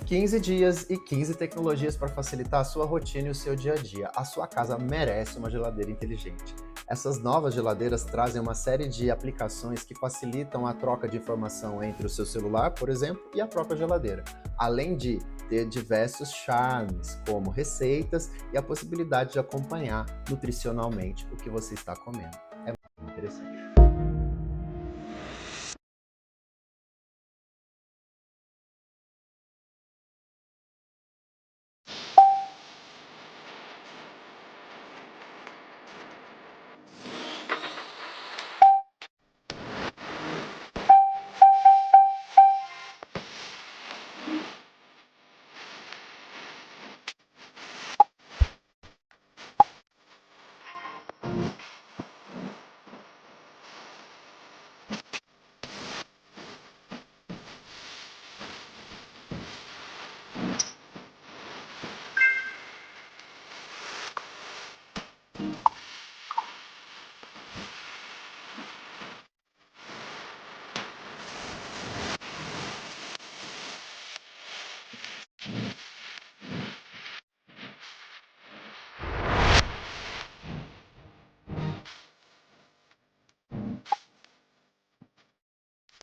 15 dias e 15 tecnologias para facilitar a sua rotina e o seu dia a dia. A sua casa merece uma geladeira inteligente. Essas novas geladeiras trazem uma série de aplicações que facilitam a troca de informação entre o seu celular, por exemplo, e a própria geladeira, além de ter diversos charmes, como receitas e a possibilidade de acompanhar nutricionalmente o que você está comendo. É muito interessante.